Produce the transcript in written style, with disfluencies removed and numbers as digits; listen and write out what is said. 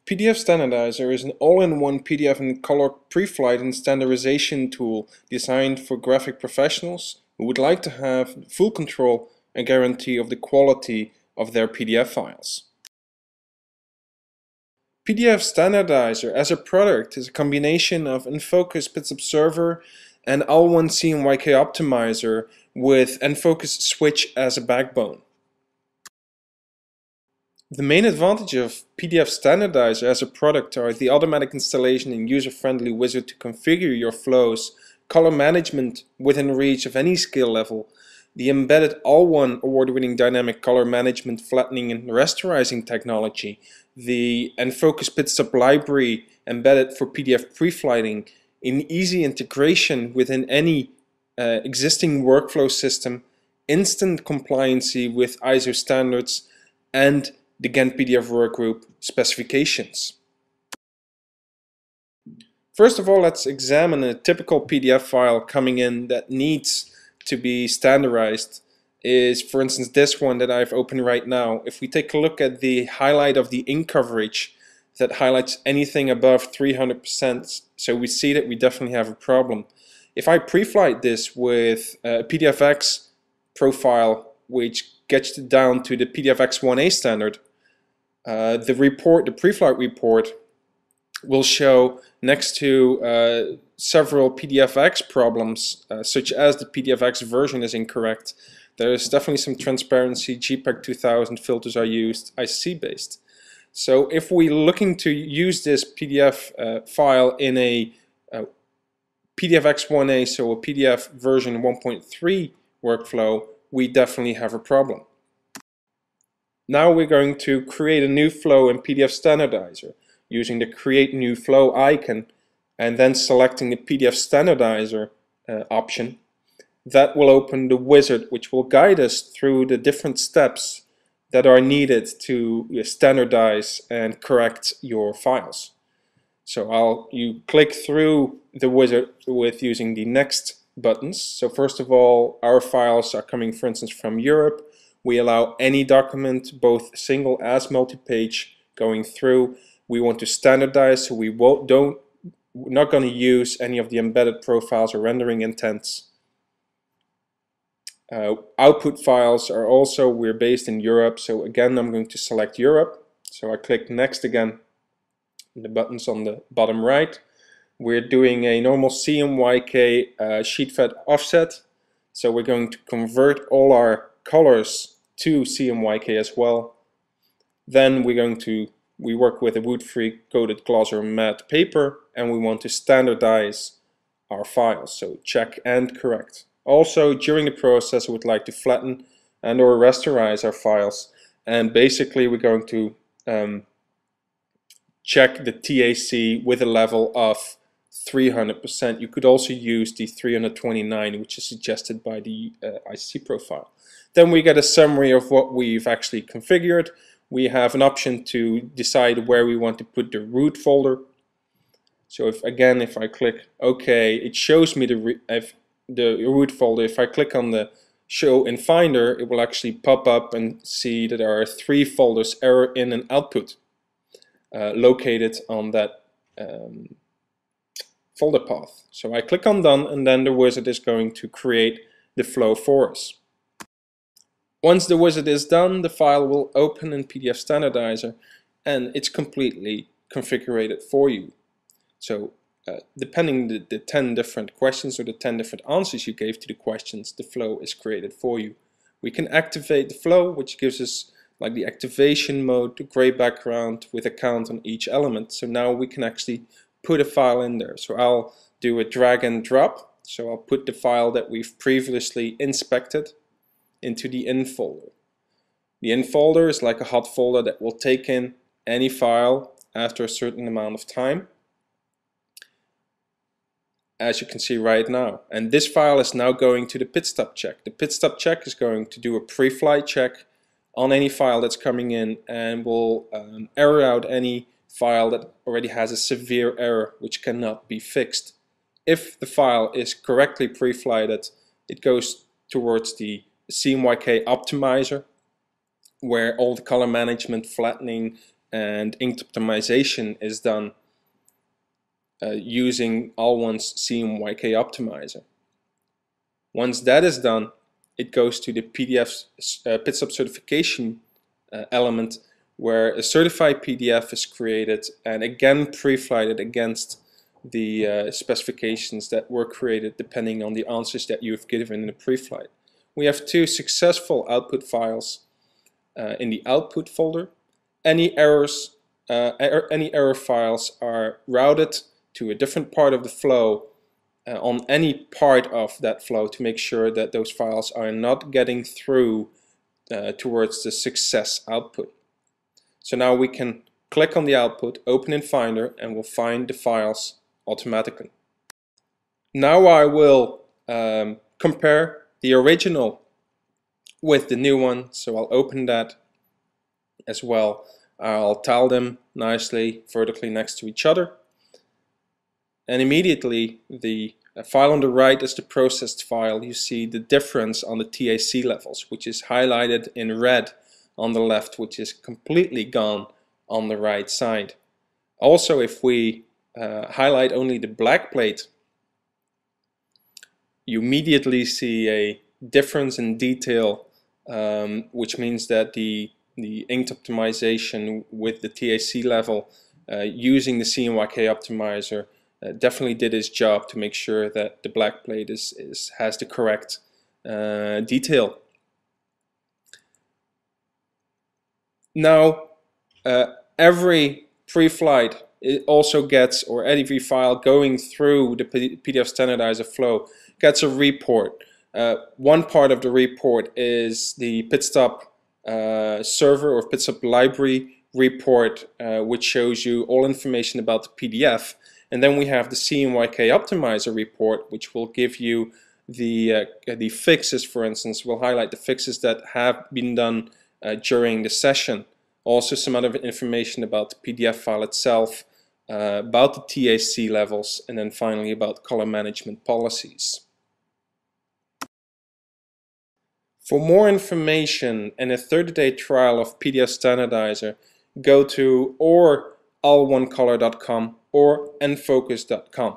PDF Standardizer is an all-in-one PDF and color pre-flight and standardization tool designed for graphic professionals who would like to have full control and guarantee of the quality of their PDF files. PDF Standardizer as a product is a combination of Enfocus PDF Observer and all-in-one CMYK optimizer with Enfocus switch as a backbone. The main advantage of PDF Standardizer as a product are the automatic installation and user-friendly wizard to configure your flows, color management within reach of any skill level, the embedded all-one award-winning dynamic color management flattening and rasterizing technology, the Enfocus PDF library embedded for PDF pre-flighting, an easy integration within any existing workflow system, instant compliancy with ISO standards, and the Gantt PDF workgroup specifications. First of all, let's examine a typical PDF file coming in that needs to be standardized. Is, for instance, this one that I've opened right now. If we take a look at the highlight of the ink coverage, that highlights anything above 300%, so we see that we definitely have a problem. If I pre-flight this with a PDFX profile, which gets it down to the PDFX 1A standard, the pre-flight report will show next to several PDFX problems, such as the PDFX version is incorrect. There is definitely some transparency, JPEG 2000 filters are used, ICC based. So if we're looking to use this PDF file in a PDFX 1A, so a PDF version 1.3 workflow, we definitely have a problem. Now we're going to create a new flow in PDF Standardizer using the Create New Flow icon and then selecting the PDF Standardizer option. That will open the wizard which will guide us through the different steps that are needed to standardize and correct your files. So you click through the wizard with using the next buttons. So first of all, our files are coming, for instance, from Europe. We allow any document, both single as multi-page, going through. We want to standardize, so we're not going to use any of the embedded profiles or rendering intents. Output files are also, we're based in Europe, so again I'm going to select Europe. So I click next again, the buttons on the bottom right. We're doing a normal CMYK sheet fed offset, so we're going to convert all our colors to CMYK as well. Then we work with a wood-free coated gloss or matte paper, and we want to standardize our files, so check and correct. Also, during the process, I would like to flatten and or rasterize our files, and basically we're going to check the TAC with a level of 300%. You could also use the 329, which is suggested by the ICC profile. Then we get a summary of what we've actually configured. We have an option to decide where we want to put the root folder. So if I click OK, it shows me the root folder. If I click on the Show in Finder, it will actually pop up and see that there are 3 folders, error, in, and output, located on that folder path. So I click on Done, and then the wizard is going to create the flow for us. Once the wizard is done, the file will open in PDF Standardizer and it's completely configured for you. So depending the 10 different questions or the 10 different answers you gave to the questions, the flow is created for you. We can activate the flow, which gives us like the activation mode, the gray background with a count on each element. So now we can actually put a file in there. So I'll do a drag and drop. So I'll put the file that we've previously inspected into the in folder. The in folder is like a hot folder that will take in any file after a certain amount of time, as you can see right now. And this file is now going to the pit stop check. The pit stop check is going to do a pre-flight check on any file that's coming in and will error out any file that already has a severe error which cannot be fixed. If the file is correctly pre-flighted, it goes towards the CMYK optimizer, where all the color management, flattening, and ink optimization is done using All1's CMYK optimizer. Once that is done, it goes to the PDF PitStop certification element, where a certified PDF is created and again pre-flighted against the specifications that were created depending on the answers that you've given in the pre-flight. We have 2 successful output files in the output folder. Any error files are routed to a different part of the flow on any part of that flow to make sure that those files are not getting through towards the success output. So now we can click on the output, open in Finder, and we'll find the files automatically. Now I will compare the original with the new one, so I'll open that as well. I'll tile them nicely vertically next to each other, and immediately the file on the right is the processed file. You see the difference on the TAC levels, which is highlighted in red on the left, which is completely gone on the right side. Also, if we highlight only the black plate, you immediately see a difference in detail, which means that the ink optimization with the TAC level using the CMYK optimizer definitely did its job to make sure that the black plate has the correct detail. Now, every pre-flight it also gets, or every file going through the PDF Standardizer flow gets a report. One part of the report is the PitStop server or PitStop library report, which shows you all information about the PDF. And then we have the CMYK optimizer report, which will give you the fixes. For instance, we'll highlight the fixes that have been done during the session. Also some other information about the PDF file itself, about the TAC levels, and then finally about color management policies. For more information and a 30-day trial of PDF Standardizer, go to all1color.com or enfocus.com.